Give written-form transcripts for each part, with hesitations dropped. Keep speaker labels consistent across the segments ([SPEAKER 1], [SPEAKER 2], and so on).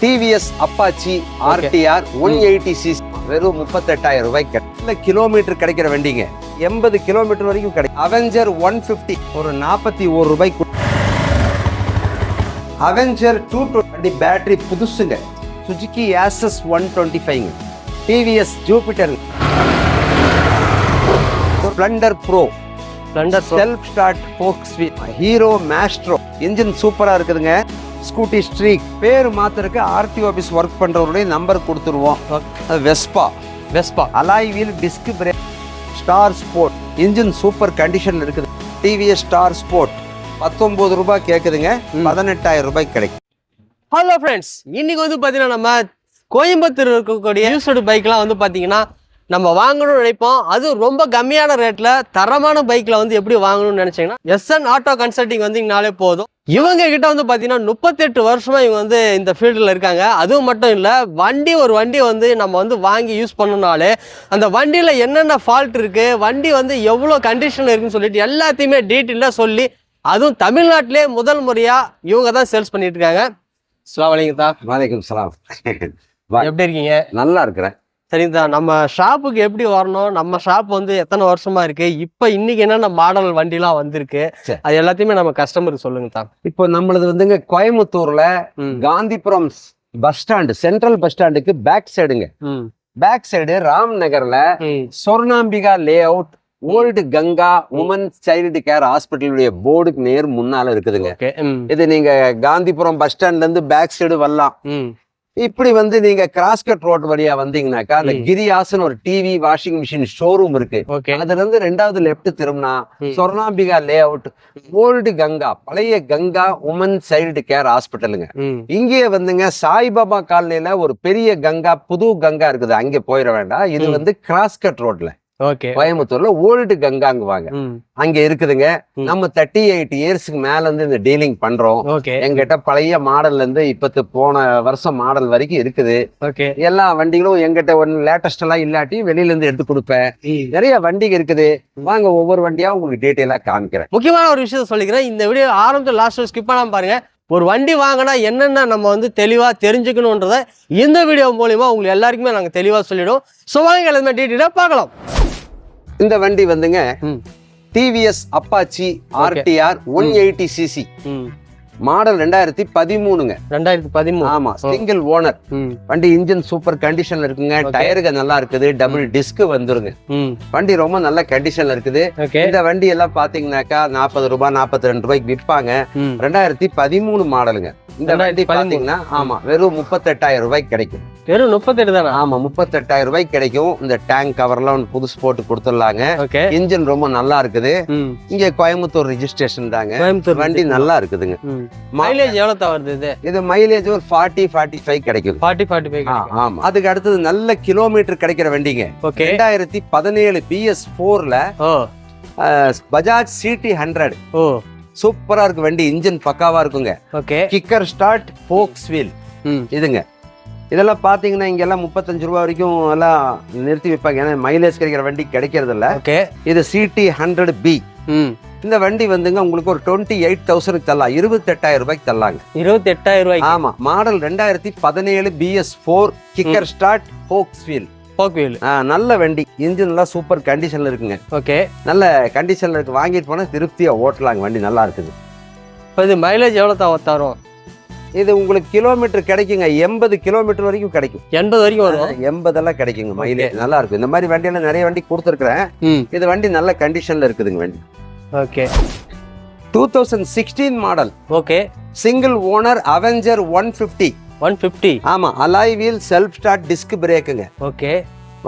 [SPEAKER 1] TVS Apache RTR 180cc வெறும் 38,000 ரூபாய்க்கு. இல்ல கிலோமீட்டர் கிடைக்கிற வண்டிங்க, 80 கிலோமீட்டர் வரைக்கும் கிடைக்கும். அவெஞ்சர் 150 ஒரு 41 ரூபாய்க்கு. அவெஞ்சர் 220 பேட்டரி புதுசுங்க. சுசுகி ஆக்சஸ் 125ங்க. TVS Jupiter, Splendor Pro, self start ஃபோக்ஸ் வீல், ஹீரோ மேஸ்ட்ரோ, இன்ஜின் சூப்பரா இருக்குதுங்க. ஸ்கூட்டி ஸ்ட்ரீக் பேர் மாத்திரக்கு RTO ஆஃபீஸ் ஒர்க் பண்றவருடைய நம்பர் கொடுத்துருவோம். Vespa alloy wheel, disc brake, star sport, engine super கண்டிஷன்ல இருக்குது. டிவிஎஸ் ஸ்டார் ஸ்போர்ட் 19 ரூபாய் கேக்குதுங்க, 18,000 ரூபாய்க்கு கிடைக்கும்.
[SPEAKER 2] ஹலோ ஃப்ரெண்ட்ஸ், இன்னைக்கு வந்து பார்த்தீங்கன்னா நம்ம கோயம்புத்தூர் இருக்கக்கூடிய யூஸ்டு பைக்லாம் வந்து பார்த்தீங்கன்னா நம்ம வாங்கணும்னு நினைப்போம். அது ரொம்ப கம்மியான ரேட்டில் தரமான பைக்கில் வந்து எப்படி வாங்கணும்னு நினச்சிங்கன்னா SN ஆட்டோ கன்சல்டிங் வந்தீங்கனாலே போதும். இவங்க கிட்ட வந்து பார்த்தீங்கன்னா 38 வருஷமாக இவங்க வந்து இந்த ஃபீல்டில் இருக்காங்க. அதுவும் மட்டும் இல்லை, ஒரு வண்டி வந்து நம்ம வந்து வாங்கி யூஸ் பண்ணணும்னாலே அந்த வண்டியில் என்னென்ன ஃபால்ட் இருக்குது, வண்டி வந்து எவ்வளோ கண்டிஷன் இருக்குன்னு சொல்லிட்டு எல்லாத்தையுமே டீட்டெயிலாக சொல்லி, அதுவும் தமிழ்நாட்டிலே முதல் முறையாக இவங்க தான் சேல்ஸ் பண்ணிட்டு இருக்காங்க. அஸ்ஸலாமு அலைக்கும் தா.
[SPEAKER 1] வலைக்கும் சலாம்.
[SPEAKER 2] எப்படி இருக்கீங்க?
[SPEAKER 1] நல்லா இருக்கிறேன்.
[SPEAKER 2] சரிங்க, நம்ம ஷாப்புக்கு எப்படி வரணும், நம்ம ஷாப் வந்து எத்தனை வருஷமா இருக்கு, இப்ப இன்னைக்கு என்னென்ன மாடல் வண்டிலாம் வந்திருக்கு, அது எல்லாத்தையுமே நம்ம கஸ்டமருக்கு சொல்லுங்க தான்.
[SPEAKER 1] இப்போ நம்மளது வந்துங்க கோயம்புத்தூர்ல Gandhipuram bus stand, central bus ஸ்டாண்டுக்கு பேக் சைடுங்க. பேக் சைடு ராம் நகர்ல Sornambika layout old Ganga woman child care ஹாஸ்பிட்டலுடைய போர்டுக்கு நேர் முன்னால இருக்குதுங்க. இது நீங்க காந்திபுரம் பஸ் ஸ்டாண்ட்ல இருந்து பேக் சைடு வரலாம். இப்படி வந்து நீங்க கிராஸ்கட் ரோட் வழியா வந்தீங்கன்னாக்கா அந்த கிரியாசன் ஒரு டிவி வாஷிங் மிஷின் ஷோரூம் இருக்கு. அதுல இருந்து 2வது லெப்ட் திரும்பினா சொர்ணாம்பிகா லே அவுட் ஓல்டு கங்கா, பழைய கங்கா உமன் சைல்டு கேர் ஹாஸ்பிட்டலுங்க. இங்கே வந்துங்க சாய்பாபா காலனில ஒரு பெரிய கங்கா, புது கங்கா இருக்குது, அங்க போயிட வேண்டாம். இது வந்து கிராஸ்கட் ரோட்ல கோயம்புத்தூர்ல ஓல்டு கங்காங்க வாங்க, அங்க இருக்குதுங்க. நம்ம 38 இயர்ஸ்க்கு மேல இருந்து இந்த டீலிங் பண்றோம். எங்கிட்ட பழைய மாடல்ல இருந்து இப்பத்து போன வருஷம் மாடல் வரைக்கும் இருக்குது. எல்லா வண்டிகளும் எங்கிட்ட ஒன்னு லேட்டஸ்ட் எல்லாம் இல்லாட்டி வெளியில இருந்து எடுத்து கொடுப்பேன். நிறைய வண்டிங்க இருக்குது, வாங்க ஒவ்வொரு வண்டியா உங்களுக்கு டீட்டெயிலா காமிக்கிறேன்.
[SPEAKER 2] முக்கியமான ஒரு விஷயத்த சொல்லிக்கிறேன், இந்த வீடியோ ஆரம்பத்தில் லாஸ்ட் ஸ்கிப் பண்ணாம பாருங்க. ஒரு வண்டி வாங்கினா என்னென்ன நம்ம வந்து தெளிவாக தெரிஞ்சுக்கணுன்றத இந்த வீடியோ மூலியமா உங்களுக்கு எல்லாருக்குமே நாங்கள் தெளிவாக சொல்லிடுவோம். ஸோ வாங்க எல்லாமே டீட்டெயிலாக பார்க்கலாம்.
[SPEAKER 1] இந்த வண்டி வந்துங்க TVS Apache RTR 180cc model 2013ங்க.
[SPEAKER 2] 2013.
[SPEAKER 1] ஆமா, சிங்கிள் ஓனர் வண்டி. இன்ஜின் சூப்பர் கண்டிஷன்ல இருக்குங்க, டயருக்கு நல்லா இருக்குது, டபுள் டிஸ்க் வந்துருங்க. வண்டி ரொம்ப நல்ல கண்டிஷன்ல இருக்குது. இந்த வண்டி எல்லாம் பாத்தீங்கன்னாக்கா 40 ரூபாய் 42 ரூபாய்க்கு விற்பாங்க. 2013 மாடலுங்க. இந்த வண்டி பாத்தீங்கன்னா ஆமா வெறும் 38,000 ரூபாய்க்கு கிடைக்கும்.
[SPEAKER 2] வெறும் 38 தானே?
[SPEAKER 1] ஆமா, 38,000 ரூபாய்க்கு கிடைக்கும். இந்த டேங்க் கவர்லாம் ஒன்று புதுசு போட்டு கொடுத்துடலாங்க. இன்ஜின் ரொம்ப நல்லா இருக்குது. இங்க கோயம்புத்தூர் ரெஜிஸ்ட்ரேஷன் தாங்க. வண்டி நல்லா இருக்குதுங்க.
[SPEAKER 2] மைலேஜ் எவ்வளவு வருது?
[SPEAKER 1] இது மைலேஜ் ஒரு 40-45 கிடைக்கும்.
[SPEAKER 2] 40-45.
[SPEAKER 1] ஆமா. அதுக்கு அடுத்தது நல்ல கிலோமீட்டர் கிடைக்கிற வண்டிங்க. 2017 PS4ல பஜாஜ் CT 100 சூப்பரா இருக்கு வண்டி. இன்ஜின் பக்காவா இருக்குங்க. கிக்கர் ஸ்டார்ட் ஃபோக்ஸ் வீல் இதுங்க. இதெல்லாம் பாத்தீங்கன்னா இங்க எல்லாம் 35 ரூபாய் வரைக்கும் எல்லாம் நிறுத்தி வைப்பாங்க, ஏன்னா மைலேஜ் கிடைக்கிற வண்டி கிடைக்கிறது இல்ல. இது CT 100B. இந்த வண்டி வந்துங்க உங்களுக்கு ஒரு 28,000 தரலாம், 28,000 ரூபாய்க்கு தரலாங்க.
[SPEAKER 2] 28,000 ரூபாய்.
[SPEAKER 1] ஆமா, மாடல் 2017 BS4 கிக்கர் ஸ்டார்ட் ஃபோக்ஸ் வீல். நல்ல வண்டி, இன்ஜின் எல்லாம் சூப்பர் கண்டிஷன்ல இருக்குங்க. நல்ல கண்டிஷன்ல இருக்கு, வாங்கிட்டு போனா திருப்தியா ஓட்டலாங்க. வண்டி நல்லா இருக்குது.
[SPEAKER 2] இது மைலேஜ் எவ்வளவு தரும்?
[SPEAKER 1] இது உங்களுக்கு கிலோமீட்டர் கிடைக்குங்க, 80 கிலோமீட்டர் வரைக்கும் கிடைக்கும்.
[SPEAKER 2] 80 வரைக்கும் வரும்.
[SPEAKER 1] 80 எல்லாம் கிடைக்குங்க. மைலேஜ் நல்லா இருக்கும். இந்த மாதிரி வண்டியெல்லாம் நிறைய வண்டி கொடுத்துருக்கிறேன். இது வண்டி நல்ல கண்டிஷன்ல இருக்குதுங்க வண்டி. 2016 மாடல். Single owner Avenger 150. ஆமா, alloy wheel, self start, disc பிரேக்குங்க.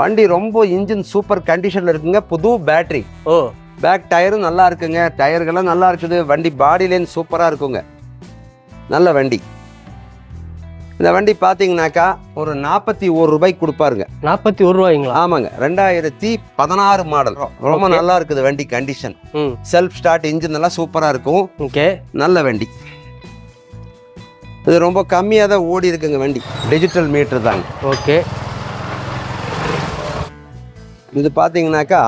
[SPEAKER 1] வண்டி ரொம்ப இன்ஜின் சூப்பர் கண்டிஷன்ல இருக்குங்க. புது பேட்டரி, பேக் டயரும் நல்லா இருக்குங்க. டயர்கள்லாம் நல்லா இருக்குது. வண்டி பாடி லைன் சூப்பரா இருக்குங்க. நல்ல வண்டி. இந்த வண்டி பாத்தீங்கன்னாக்கா ஒரு 41 ரூபாய்க்கு கொடுப்பாருங்க.
[SPEAKER 2] 41 ரூபாய்ங்களா?
[SPEAKER 1] ஆமாங்க, 2016 மாடல். ரொம்ப நல்லா இருக்குது வண்டி கண்டிஷன். செல்ஃப் ஸ்டார்ட், இன்ஜின் எல்லாம் சூப்பரா இருக்கும். நல்ல வண்டி. இது ரொம்ப கம்மியா தான் ஓடி இருக்குங்க வண்டி. டிஜிட்டல் மீட்டர் தாங்க. இது பாத்தீங்கன்னாக்கா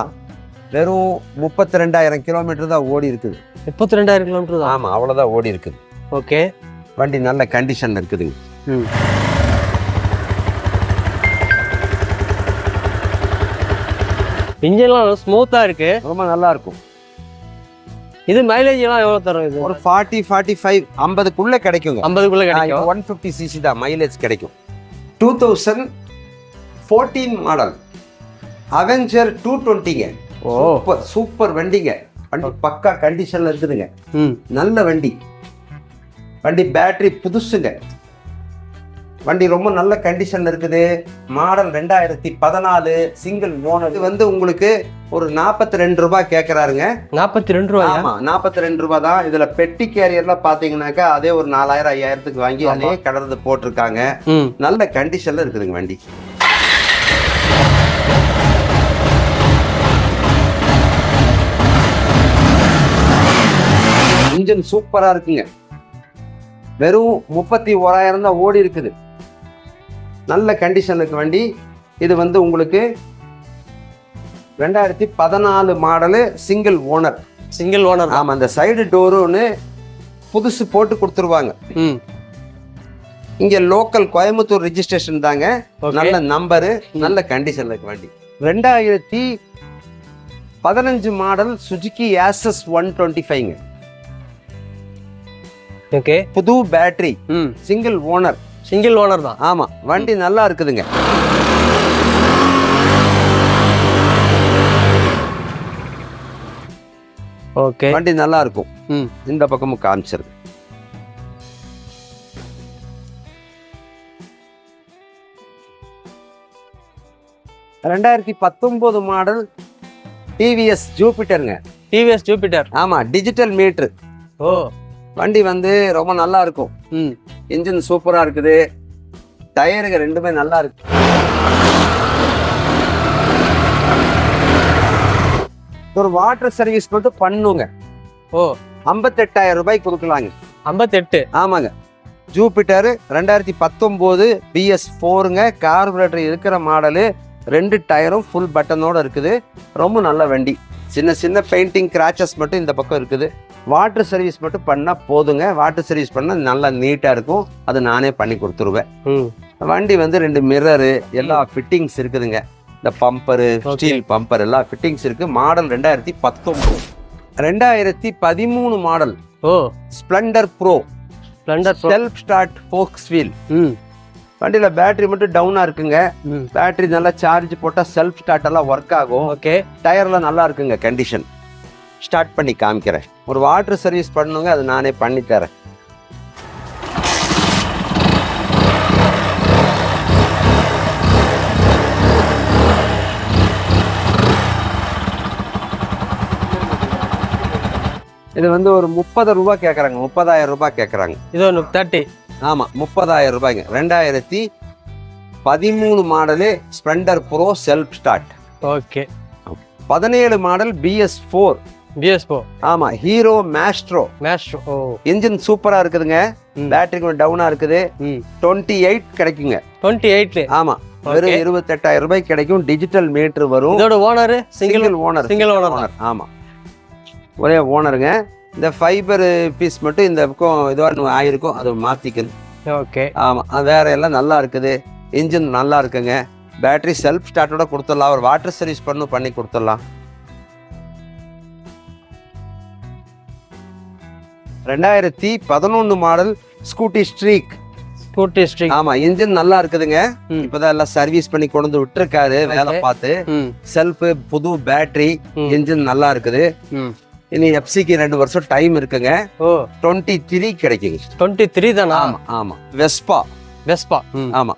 [SPEAKER 1] வெறும் 32,000 கிலோமீட்டர் தான் ஓடி இருக்குது.
[SPEAKER 2] 32,000 கிலோமீட்டர்?
[SPEAKER 1] ஆமா, அவ்வளவுதான் ஓடி இருக்குது. வண்டி நல்ல கண்டிஷன்ல இருக்குதுங்க.
[SPEAKER 2] இன்ஜின்லாம் ஸ்மூத்தா இருக்கு,
[SPEAKER 1] ரொம்ப நல்லா இருக்கும்.
[SPEAKER 2] இது மைலேஜ் எல்லாம் எவ்வளவு தரும்? இது
[SPEAKER 1] ஒரு 40 45 50க்குள்ள கிடைக்குங்க.
[SPEAKER 2] 50க்குள்ள கிடைக்கும்.
[SPEAKER 1] 150 cc தான் மைலேஜ் கிடைக்கும். 2014 மாடல் அவெஞ்சர் 220ங்க. சூப்பர் வண்டிங்க. வண்டி பக்கா கண்டிஷன்ல இருக்குதுங்க. நல்ல வண்டி. வண்டி பேட்டரி புதுசுங்க. வண்டி ரொம்ப நல்ல கண்டிஷன்ல இருக்குது. Model 2014 single owner. இது வந்து உங்களுக்கு ஒரு 42 ரூபாய் கேட்கறாருங்க.
[SPEAKER 2] 42 ரூபாய்?
[SPEAKER 1] ஆமா 42 ரூபாய் தான். இதுல பெட்டி கேரியர்லாம் பாத்தீங்கன்னாக்கா அதே ஒரு 4000 5000க்கு வாங்கி அதே கடந்து போட்டிருக்காங்க. நல்ல கண்டிஷன்ல இருக்குதுங்க வண்டி. இன்ஜின் சூப்பரா இருக்குங்க. வெறும் 31,000 தான் ஓடி இருக்குது. நல்ல கண்டிஷன் இருக்கு வண்டி. இது வந்து உங்களுக்கு 2014 model single owner.
[SPEAKER 2] Single owner?
[SPEAKER 1] ஆமா. அந்த சைடு டோருன்னு புதுசு போட்டு கொடுத்துருவாங்க. இங்க லோக்கல் கோயம்புத்தூர் ரெஜிஸ்ட்ரேஷன் தாங்க. நல்ல நம்பரு, நல்ல கண்டிஷன்ல இருக்கு வண்டி. 2015 மாடல் சுஜுகி ஆக்சஸ் 125ங்க.
[SPEAKER 2] ஓகே.
[SPEAKER 1] புது battery, single owner.
[SPEAKER 2] Single owner தான்?
[SPEAKER 1] ஆமா. வண்டி நல்லா இருக்குதுங்க.
[SPEAKER 2] ஓகே.
[SPEAKER 1] வண்டி நல்லா இருக்கும். இந்த பக்கமும் காமிச்சிருக்கு. ரெண்டாயிரத்தி 19 மாடல் டிவிஎஸ் ஜூபிட்டருங்க.
[SPEAKER 2] டிவிஎஸ் ஜூபிட்டர்? ஆமா.
[SPEAKER 1] Digital meter.
[SPEAKER 2] ஓ.
[SPEAKER 1] வண்டி வந்து ரொம்ப நல்லா இருக்கும். இன்ஜின் சூப்பரா இருக்குது. டயருங்க ரெண்டுமே நல்லா இருக்கு. ஒரு வாட்டர் சர்வீஸ் மட்டும் பண்ணுங்க.
[SPEAKER 2] ஓ.
[SPEAKER 1] 58,000 ரூபாய் கொடுக்கலாங்க.
[SPEAKER 2] 58?
[SPEAKER 1] ஆமாங்க. ஜூபிட்டர் 2019 BS4ங்க. கார்பரேட்டர் இருக்கிற மாடலு. 2 டயரும் ஃபுல் பட்டனோட இருக்குது. ரொம்ப நல்ல வண்டி. சின்ன சின்ன பெயிண்டிங் கிராச்சஸ் மட்டும் இந்த பக்கம் இருக்குது. வாட்டர் சர்வீஸ் மட்டும் பண்ணா போதுங்க. வாட்டர் சர்வீஸ் பண்ணா நல்லா நீட்டா இருக்கும். அது நானே பண்ணி கொடுத்துருவேன். வண்டி வந்து 2 மிரரு, எல்லா ஃபிட்டிங்ஸ் இருக்குதுங்க. இந்த பம்பரு, ஸ்டீல் பம்பர் எல்லா ஃபிட்டிங்ஸ் இருக்கு. Model 2019. 2013 model.
[SPEAKER 2] Oh.
[SPEAKER 1] Splendor Pro. Self start ஃபோக்ஸ் வீல். வண்டியில பேட்டரி மட்டும் டவுனா இருக்குங்க. பேட்டரி நல்லா சார்ஜ் போட்டா செல்ஃப் ஸ்டார்ட் எல்லாம் ஒர்க் ஆகும்.
[SPEAKER 2] ஓகே.
[SPEAKER 1] டயர்லாம் நல்லா இருக்குங்க கண்டிஷன். ஸ்டார்ட் பண்ணி காமிக்கிறேன். ஒரு வாட்டர் சர்வீஸ் பண்ணுங்க, அது நானே பண்ணி தரேன். இது வந்து ஒரு 30 ரூபாய் கேட்கறாங்க. 30,000 ரூபாய் கேட்கறாங்க.
[SPEAKER 2] இது 30?
[SPEAKER 1] ஆமா 30,000 ரூபாய்ங்க. 2013 model Splendor Pro self start.
[SPEAKER 2] Okay.
[SPEAKER 1] 17 model BS4. ஆமா. Hero maestro.
[SPEAKER 2] ஓ.
[SPEAKER 1] இன்ஜின் சூப்பரா இருக்குதுங்க. பேட்டரி கொஞ்சம் டவுனா இருக்குது. 28 கிடைக்குங்க.
[SPEAKER 2] 28?
[SPEAKER 1] ஆமா. வெறும் 28,000 ரூபாய் கிடைக்கும். டிஜிட்டல் மீட்டர் வரும்.
[SPEAKER 2] இதோட ஓனர் சிங்கிள் ஓனர்?
[SPEAKER 1] ஆமா. ஒரே ஓனருங்க. இந்த ஃபைபர் பீஸ் மட்டும் இந்த பக்கம் இதுவா ஆயிருக்கும், அது மாத்திக்கணும்.
[SPEAKER 2] ஓகே.
[SPEAKER 1] ஆமா. வேற எல்லாம் நல்லா இருக்குது. இன்ஜின் நல்லா இருக்குங்க. பேட்டரி செல்ஃப் ஸ்டார்ட்டோட கொடுத்துடலாம். ஒரு வாட்டர் சர்வீஸ் பண்ணி கொடுத்துடலாம். 2011 மாடல் ஸ்கூட்டி ஸ்ட்ரீக். ஆமா. இன்ஜின் நல்லா இருக்குதுங்க. இப்பதான் எல்லாம் சர்வீஸ் பண்ணி கொண்டு வந்து விட்டுருக்காரு வேலை பார்த்து. செல்ஃப், புது பேட்டரி, இன்ஜின் நல்லா இருக்குது. இனி எஃப்சிக்கு 2 வருஷம் டைம் இருக்குங்க. 23 கிடைக்குங்க.
[SPEAKER 2] 23 தானா?
[SPEAKER 1] ஆமா ஆமா. வெஸ்பா. ஆமா.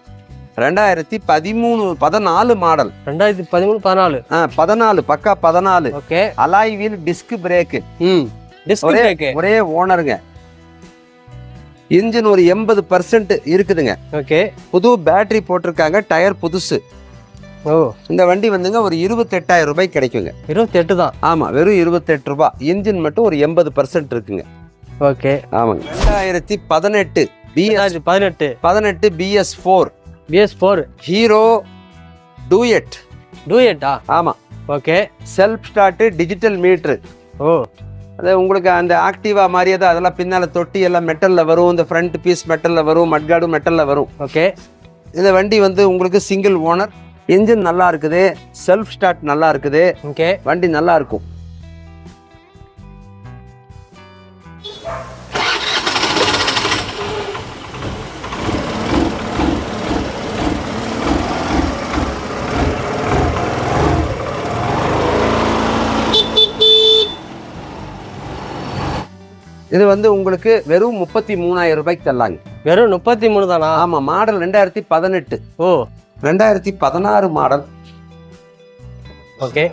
[SPEAKER 1] 2014 மாடல்.
[SPEAKER 2] 2013
[SPEAKER 1] 14 பக்கா 14.
[SPEAKER 2] Okay.
[SPEAKER 1] Alloy wheel, disc brake. ஒரே ஓனருங்க. இன்ஜின் ஒரு 80% இருக்குதுங்க.
[SPEAKER 2] ஓகே.
[SPEAKER 1] புது பேட்டரி போட்டிருக்காங்க. டயர் புதுசு.
[SPEAKER 2] ஓ. இந்த
[SPEAKER 1] வண்டி வந்துங்க ஒரு 28,000 ரூபாய் கிடைக்குங்க.
[SPEAKER 2] 28 தான்?
[SPEAKER 1] ஆமா. வெறும் 28 ரூபாய். இன்ஜின் மட்டும் ஒரு 80% இருக்குங்க.
[SPEAKER 2] ஓகே.
[SPEAKER 1] ஆமாங்க. 2018 BS4 ஹீரோ டூயட்.
[SPEAKER 2] டூயட்டா?
[SPEAKER 1] ஆமா.
[SPEAKER 2] Okay.
[SPEAKER 1] Self start, digital meter.
[SPEAKER 2] Oh.
[SPEAKER 1] அது உங்களுக்கு அந்த ஆக்டிவா மாதிரியே தான், அதெல்லாம் பின்னால தொட்டி எல்லாம் மெட்டல்ல வரும், இந்த ஃப்ரண்ட் பீஸ் மெட்டல்ல வரும், மட்கார்டும் மெட்டல்ல வரும்.
[SPEAKER 2] ஓகே.
[SPEAKER 1] இந்த வண்டி வந்து உங்களுக்கு சிங்கிள் ஓனர், இன்ஜின் நல்லா இருக்குது, செல்ஃப் ஸ்டார்ட் நல்லா இருக்குது.
[SPEAKER 2] ஓகே.
[SPEAKER 1] வண்டி நல்லா இருக்கும். இது வந்து உங்களுக்கு வெறும் 33,000 ரூபாய்க்கு தரலாங்க.
[SPEAKER 2] வெறும் 33 தானா?
[SPEAKER 1] ஆமா. மாடல் 2018.
[SPEAKER 2] ஓ,
[SPEAKER 1] 2016 model.
[SPEAKER 2] Okay.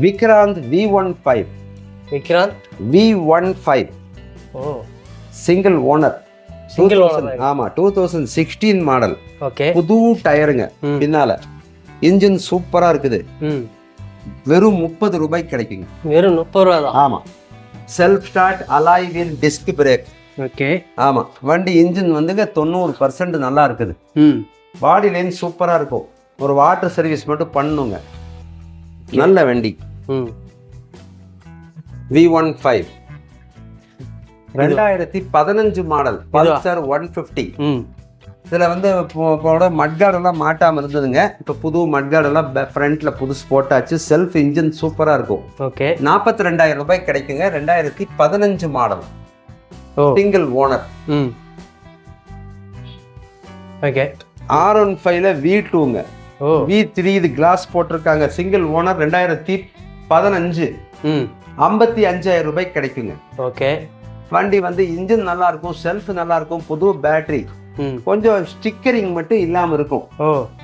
[SPEAKER 1] Vikrant V15.
[SPEAKER 2] Vikrant
[SPEAKER 1] V15.
[SPEAKER 2] ஓ,
[SPEAKER 1] சிங்கிள் ஓனர்.
[SPEAKER 2] Single owner.
[SPEAKER 1] ஆமா, 2016 மாடல்.
[SPEAKER 2] ஓகே.
[SPEAKER 1] புது டயருங்க பின்னால. இன்ஜின் சூப்பரா இருக்குது. வெறும் 30 ரூபாய்க்கு கிடைக்குங்க.
[SPEAKER 2] வெறும் 30 ரூபா தான்.
[SPEAKER 1] ஆமா. Self start, alloy wheel, disc brake.
[SPEAKER 2] Okay.
[SPEAKER 1] ஆமா. வண்டி இன்ஜின் வந்துங்க 90% நல்லா இருக்குது. பாடி லைன் சூப்பரா இருக்கும். ஒரு வாட்டர் சர்வீஸ் மட்டும் பண்ணுங்க. நல்ல வண்டி. V15 2015 model Pulsar 150. இதுல வந்து மட்கார்டெல்லாம் மாட்டாம இருந்ததுங்க. இப்ப புது மட்கார்டெல்லாம் ஃப்ரண்ட்ல புதுசு போட்டாச்சு. செல்ஃப் இன்ஜின் சூப்பரா இருக்கும்.
[SPEAKER 2] ஓகே.
[SPEAKER 1] 42,000 ரூபாய் கிடைக்குங்க. 2015 மாடல், சிங்கிள் ஓனர்.
[SPEAKER 2] ஓகே.
[SPEAKER 1] R15ல V2ங்க. V3 இது கிளாஸ் போட்டிருக்காங்க. Single owner, 2015. 55,000 ரூபாய் கிடைக்குங்க.
[SPEAKER 2] ஓகே.
[SPEAKER 1] வண்டி வந்து இன்ஜின் நல்லா இருக்கும், செல்ஃப் நல்லா இருக்கும், புது பேட்டரி, கொஞ்சம் ஸ்டிக்கரிங் மட்டும் இல்லாம இருக்கும்.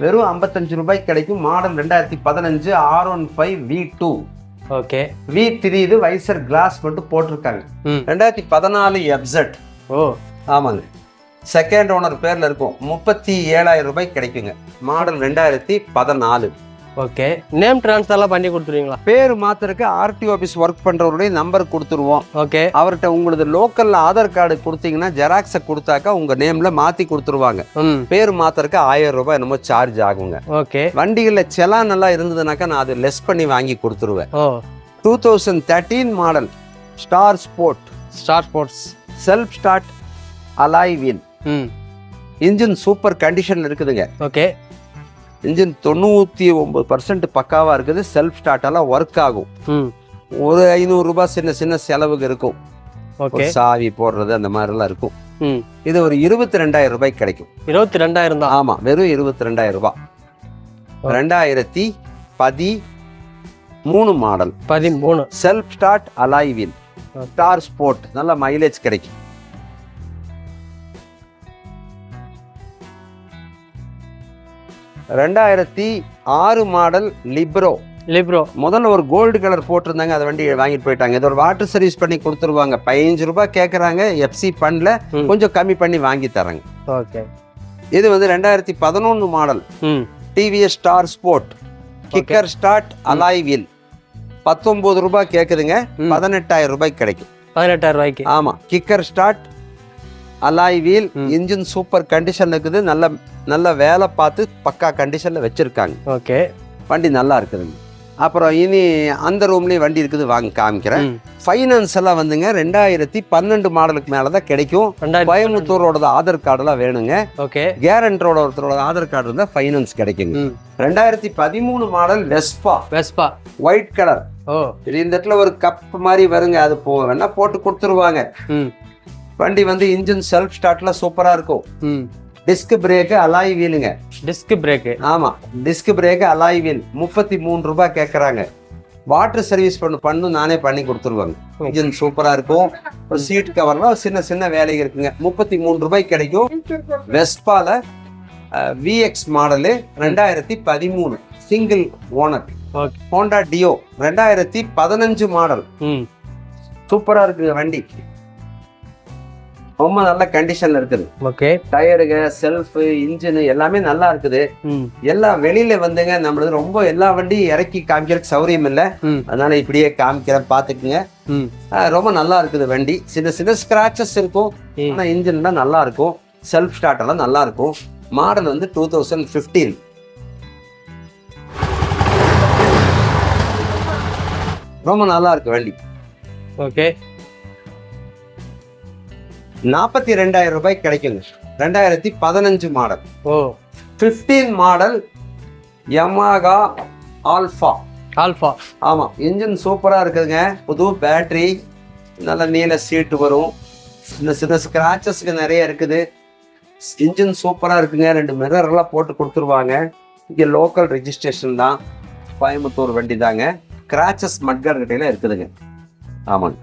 [SPEAKER 1] வெறும் 55 ரூபாய் கிடைக்கும். Model 2015 R15 V2.
[SPEAKER 2] Okay.
[SPEAKER 1] V3 இது வைசர் கிளாஸ் மட்டும் போட்டிருக்காங்க. 2014 FZ. ஆமாங்க. செகண்ட் ஓனர் பேர்ல இருக்கும். 37,000 ரூபாய் கிடைக்குங்க. மாடல் 2014.
[SPEAKER 2] ஓகே. நேம் ட்ரான்ஸ்ஃபர்லாம் பண்ணி கொடுத்துருவீங்களா?
[SPEAKER 1] பேர் மாத்திரக்கு ஆர்டிஓ ஆஃபீஸ் ஒர்க் பண்றவருடைய நம்பர் கொடுத்துருவோம்.
[SPEAKER 2] ஓகே.
[SPEAKER 1] அவர்கிட்ட உங்களது லோக்கல்ல ஆதார் கார்டு கொடுத்தீங்கன்னா ஜெராக்ஸை கொடுத்தாக்கா உங்க நேம்ல மாத்தி கொடுத்துருவாங்க. பேர் மாத்திரக்கு 1000 ரூபாய் என்னமோ சார்ஜ் ஆகுங்க.
[SPEAKER 2] ஓகே.
[SPEAKER 1] வண்டிகள்ல செலான் எல்லாம் இருந்ததுனாக்கா நான் அது லெஸ் பண்ணி வாங்கி கொடுத்துருவேன். 2013 model star sports self start, alloy wheel. Engine super கண்டிஷன்ல இருக்குதுங்க.
[SPEAKER 2] ஓகே.
[SPEAKER 1] இன்ஜின் 99% பக்காவா இருக்குது. செல்ஃப் ஸ்டார்ட் எல்லாம் ஒர்க் ஆகும். ஒரு 500 ரூபாய் சின்ன சின்ன செலவுக்கு இருக்கும். சாவி போடுறது அந்த மாதிரி எல்லாம் இருக்கும். இது ஒரு 22,000 ரூபாய் கிடைக்கும்.
[SPEAKER 2] 22,000 தான்?
[SPEAKER 1] ஆமா, வெறும் 22,000 ரூபாய். 2013 model
[SPEAKER 2] 13
[SPEAKER 1] self start, alloy wheel, star sport. நல்ல மைலேஜ் கிடைக்கும். 2006 மாடல் லிப்ரோ. முதல்ல ஒரு கோல்டு கலர் போட்டிருந்தாங்க, அதை வண்டி வாங்கிட்டு போயிட்டாங்க. இது ஒரு வாட்டர் சர்வீஸ் பண்ணி கொடுத்துருவாங்க. 15 ரூபாய் கேட்கறாங்க. எஃப்சி பண்ணல, கொஞ்சம் கம்மி பண்ணி வாங்கி தராங்க. இது வந்து 2011 model TVS star sport, kicker start, alloy wheel. 19 ரூபாய் கேக்குதுங்க. 18,000 ரூபாய் கிடைக்கும்.
[SPEAKER 2] 18,000 ரூபாய்க்கு.
[SPEAKER 1] ஆமா. Kicker start, alloy wheel, engine super கண்டிஷன்ல இருக்குது. நல்ல வேலை பார்த்து பக்கா கண்டிஷன்ல வச்சிருக்காங்க.
[SPEAKER 2] ஓகே.
[SPEAKER 1] வண்டி நல்லா இருக்குதுங்க. அப்புறம் இனி அந்த ரூம்லயும் வண்டி இருக்குது, வாங்க காமிக்கிறேன். ஃபைனான்ஸ் எல்லாம் வந்துங்க 2012 மாடலுக்கு மேலதான் கிடைக்கும். கோயம்புத்தூரோட ஆதார் கார்டெல்லாம் வேணுங்க.
[SPEAKER 2] ஓகே.
[SPEAKER 1] கேரண்டரோட ஒருத்தரோட ஆதார் கார்டு இருந்தா ஃபைனான்ஸ் கிடைக்குங்க. 2013 மாடல் வெஸ்பா ஒயிட் கலர். இந்த இடத்துல ஒரு கப் மாதிரி வருங்க, அது வேணா போட்டு கொடுத்துருவாங்க. வண்டி வந்து இன்ஜின் செல்ஃப் ஸ்டார்ட்ல சூப்பரா இருக்கும். டிஸ்க் பிரேக், அலாய் வீலுங்க.
[SPEAKER 2] Disc brake.
[SPEAKER 1] ஆமா, டிஸ்க் பிரேக், அலாய் வீல். 33 ரூபாய் கேட்கறாங்க. வாட்டர் சர்வீஸ் பண்ணு நானே பண்ணி கொடுத்துருவாங்க. இன்ஜின் சூப்பரா இருக்கும். ஒரு சீட் கவர்லாம் சின்ன சின்ன வேலை இருக்குங்க. 33 ரூபாய் கிடைக்கும். வெஸ்பால VX model 2013 single owner. Honda deo 2015 model. சூப்பரா இருக்குங்க வண்டி. ரொம்ப நல்ல கண்டிஷன்ல இருக்குது.
[SPEAKER 2] ஓகே.
[SPEAKER 1] டயருங்க, செல்ஃப், இன்ஜின் எல்லாமே நல்லா இருக்குது. எல்லாம் வெளியில வந்துங்க நம்மளது ரொம்ப எல்லா வண்டியும் இறக்கி காமிக்கிறதுக்கு சௌரியம் இல்லை. அதனால இப்படியே காமிக்கிறேன், பாத்துக்குங்க. ரொம்ப நல்லா இருக்குது வண்டி. சின்ன சின்ன ஸ்கிராச்சஸ் இருக்கும், ஆனா இன்ஜின் தான் நல்லா இருக்கும். செல்ஃப் ஸ்டார்ட் எல்லாம் நல்லா இருக்கும். மாடல் வந்து 2015. ரொம்ப நல்லா இருக்கு வண்டி.
[SPEAKER 2] ஓகே,
[SPEAKER 1] 42,000 ரூபாய்க்கு கிடைக்குங்க. 2015 மாடல்.
[SPEAKER 2] ஓ
[SPEAKER 1] 15 மாடல் யமஹா ஆல்ஃபா. ஆமா, இன்ஜின் சூப்பரா இருக்குதுங்க. புது பேட்டரி, நல்ல நீல சீட்டு வரும். சின்ன ஸ்கிராச்சஸ்க்கு நிறைய இருக்குது. இன்ஜின் சூப்பரா இருக்குங்க. 2 மிரர் எல்லாம் போட்டு கொடுத்துருவாங்க. இங்க லோக்கல் ரெஜிஸ்ட்ரேஷன் தான், கோயம்புத்தூர் வண்டி தாங்க. கிராச்சஸ் மட்கார் கிட்டையில இருக்குதுங்க. ஆமாங்க,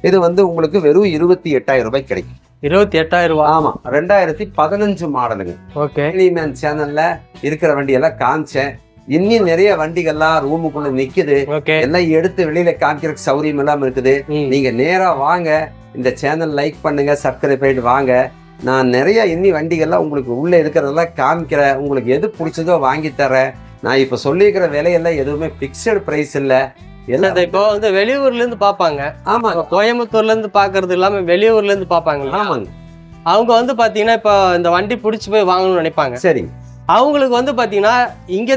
[SPEAKER 1] இது வந்து உங்களுக்கு வெறும் 28,000 ரூபாய்க்கு கிடைக்கும்.
[SPEAKER 2] 28,000 ரூபாய்.
[SPEAKER 1] ஆமா, 2015 மாடலுங்க.
[SPEAKER 2] ஓகே,
[SPEAKER 1] மேன் சேனல்ல இருக்கிற வண்டியெல்லாம் காமிச்சேன். இன்னும் நிறைய வண்டிகள்லாம் ரூமுக்குள்ள நிக்குது.
[SPEAKER 2] ஓகே,
[SPEAKER 1] எல்லாம் எடுத்து வெளியில காமிக்கிறதுக்கு சௌரியம் எல்லாம் இருக்குது. நீங்க நேரா வாங்க, இந்த சேனல் லைக் பண்ணுங்க, சப்ஸ்கிரைப் பண்ணிட்டு வாங்க. நான் நிறைய இன்னி வண்டிகள்லாம் உங்களுக்கு உள்ள இருக்கிறதெல்லாம் காமிக்கிறேன். உங்களுக்கு எது பிடிச்சதோ வாங்கி தரேன். நான் இப்ப சொல்லியிருக்கிற விலையெல்லாம் எதுவுமே பிக்சட் பிரைஸ் இல்ல. எல்லாம்
[SPEAKER 2] இப்போ வந்து வெளியூர்ல இருந்து பாப்பாங்க.
[SPEAKER 1] ஆமா,
[SPEAKER 2] கோயம்புத்தூர்ல இருந்து பாக்குறது இல்லாம வெளியூர்ல இருந்து பாப்பாங்க.
[SPEAKER 1] ஆமாங்க.
[SPEAKER 2] அவங்க வந்து பாத்தீங்கன்னா இப்போ இந்த வண்டி பிடிச்சி போய் வாங்கணும்னு நினைப்பாங்க.
[SPEAKER 1] சரி,
[SPEAKER 2] அவங்களுக்கு வந்து பாத்தீங்கன்னா இங்க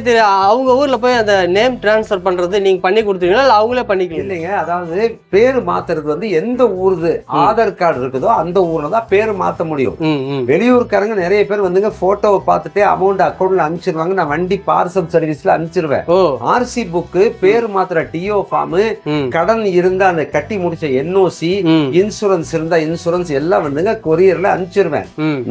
[SPEAKER 2] அவங்க ஊர்ல போய் அந்த நேம் டிரான்ஸ்ஃபர் பண்றது நீங்க பண்ணி கொடுத்துருவீங்களா இல்ல அவங்களே பண்ணிக்கலாம்?
[SPEAKER 1] இல்லைங்க, அதாவது பேரு மாத்துறது வந்து எந்த ஊருது ஆதார் கார்டு இருக்குதோ அந்த ஊர்ல தான் பேரு மாத்த முடியும். வெளியூர்காரங்க நிறைய பேர் வந்துங்க போட்டோவை பார்த்துட்டு அமௌண்ட் அக்கௌண்ட்ல அனுப்பிச்சிருவாங்க. நான் வண்டி பார்சல் சர்வீஸ்ல அனுப்பிச்சிருவேன். ஆர்சி புக்கு, பேரு மாத்திர டிஓ ஃபார்ம், கடன் இருந்தா அந்த கட்டி முடிச்ச என்ஓசி, இன்சூரன்ஸ் இருந்தா இன்சூரன்ஸ் எல்லாம் வந்துங்க கொரியர்ல அனுப்பிச்சிருவேன்.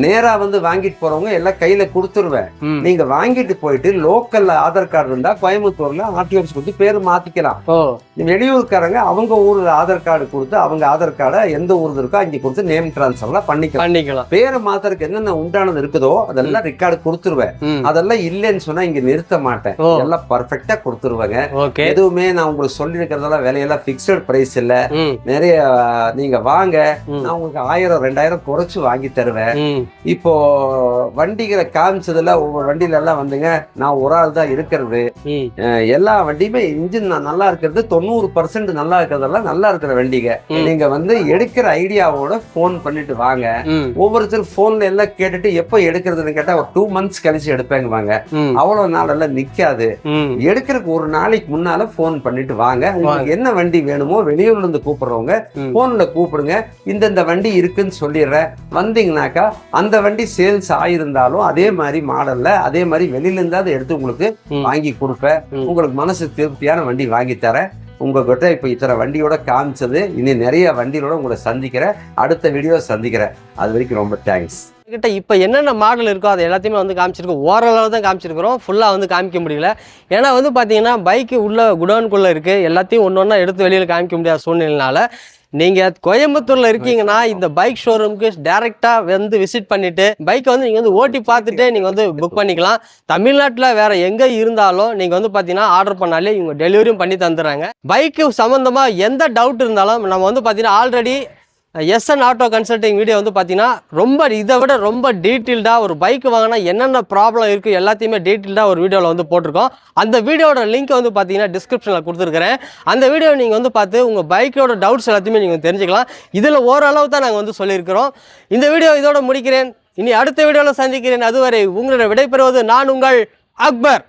[SPEAKER 1] நேரா வந்து வாங்கிட்டு போறவங்க எல்லாம் கையில கொடுத்துருவேன். நீங்க வாங்கிட்டு போயிட்டு லோக்கல்ல ஆதார் கார்டு இருந்தா கோயம்புத்தூர்ல ஆர்டி ஆஃபீஸ் கொடுத்து பேரு மாத்திக்கலாம். வெளியூர்காரங்க அவங்க ஊர்ல ஆதார் கார்டு கொடுத்து அவங்க ஆதார் கார்டை எந்த ஊர்ல இருக்கோ அங்க கொடுத்து நேம் டிரான்ஸ்ஃபர்லாம் பண்ணிக்கலாம். பேரு மாத்திரக்கு என்னென்ன உண்டானது இருக்குதோ அதெல்லாம் ரெக்கார்டு கொடுத்துருவேன். அதெல்லாம் இல்லைன்னு சொன்னா இங்க நிறுத்த மாட்டேன். எல்லாம் பர்ஃபெக்டா கொடுத்துருவாங்க. எதுவுமே நான் உங்களுக்கு சொல்லி இருக்கிறதெல்லாம் விலையெல்லாம் பிக்சட் பிரைஸ் இல்ல. நிறைய நீங்க வாங்க, நான் உங்களுக்கு 1000-2000 குறைச்சு வாங்கி தருவேன். இப்போ வண்டிகளை காமிச்சதுல ஒவ்வொரு வண்டியில எல்லாம் வந்துங்க நான் ஒரு ஆள் தான் இருக்கிறது. எல்லா வண்டியுமே இன்ஜின் நல்லா இருக்கிறது 90% நல்லா இருக்கிறதெல்லாம் நல்லா இருக்கிற வண்டிங்க. நீங்க வந்து எடுக்கிற ஐடியாவோட போன் பண்ணிட்டு வாங்க. ஒவ்வொருத்தர் போன்ல எல்லாம் கேட்டுட்டு எப்ப எடுக்கிறதுன்னு கேட்டா ஒரு 2 months கழிச்சு எடுப்பேங்க வாங்க. அவ்வளவு நாள் எல்லாம் நிக்காது. எடுக்கிறதுக்கு ஒரு நாளைக்கு முன்னால போன் பண்ணிட்டு வாங்க. உங்களுக்கு என்ன வண்டி வேணுமோ வெளியூர்ல இருந்து கூப்பிடுறவங்க போன்ல கூப்பிடுங்க. இந்த வண்டி இருக்குன்னு சொல்லிடுறேன். வந்தீங்கன்னாக்கா அந்த வண்டி சேல்ஸ் ஆயிருந்தாலும் அதே மாதிரி மாடல்ல அதே மாதிரி வெளியில இருந்தா அதை எடுத்து உங்களுக்கு வாங்கி கொடுப்பேன். உங்களுக்கு மனசு திருப்தியான வண்டி வாங்கி தரேன். உங்ககிட்ட இப்ப இத்தனை வண்டியோட காமிச்சது, இனி நிறைய வண்டியோட உங்களை சந்திக்கிறேன். அடுத்த வீடியோ சந்திக்கிறேன். அது வரைக்கும் ரொம்ப தேங்க்ஸ்.
[SPEAKER 2] கிட்ட இப்போ என்னென்ன மாடல் இருக்கோ அது எல்லாத்தையுமே வந்து காமிச்சிருக்கோம். ஓரளவு தான் காமிச்சிருக்கிறோம், ஃபுல்லாக வந்து காமிக்க முடியல. ஏன்னா வந்து பார்த்தீங்கன்னா பைக்கு உள்ள குடோனுக்குள்ளே இருக்குது. எல்லாத்தையும் ஒன்று ஒன்றா எடுத்து வெளியில் காமிக்க முடியாத சூழ்நிலைனால நீங்கள் கோயம்புத்தூரில் இருக்கீங்கன்னா இந்த பைக் ஷோரூமுக்கு டேரெக்டாக வந்து விசிட் பண்ணிவிட்டு பைக்கை வந்து நீங்கள் வந்து ஓட்டி பார்த்துட்டு நீங்கள் வந்து புக் பண்ணிக்கலாம். தமிழ்நாட்டில் வேறு எங்கே இருந்தாலும் நீங்கள் வந்து பார்த்தீங்கன்னா ஆர்டர் பண்ணாலே இவங்க டெலிவரியும் பண்ணி தந்துடுறாங்க. பைக்கு சம்மந்தமாக எந்த டவுட் இருந்தாலும் நம்ம வந்து பார்த்தீங்கன்னா already SN auto consulting video வந்து பார்த்தீங்கன்னா ரொம்ப இதை விட ரொம்ப டீட்டெயில்டாக ஒரு பைக் வாங்கினா என்னென்ன ப்ராப்ளம் இருக்குது எல்லாத்தையுமே டீட்டெயில்டாக ஒரு வீடியோவில் வந்து போட்டிருக்கோம். அந்த வீடியோட லிங்க் வந்து பார்த்தீங்கன்னா டிஸ்கிரிப்ஷனில் கொடுத்துருக்கிறேன். அந்த வீடியோ நீங்கள் வந்து பார்த்து உங்கள் பைக்கோட டவுட்ஸ் எல்லாத்தையுமே நீங்கள் தெரிஞ்சுக்கலாம். இதில் ஓரளவு தான் நாங்கள் வந்து சொல்லியிருக்கிறோம். இந்த வீடியோ இதோட முடிக்கிறேன். இனி அடுத்த வீடியோவில் சந்திக்கிறேன். அதுவரை உங்களோட விடைபெறுவது நான் உங்கள் அக்பர்.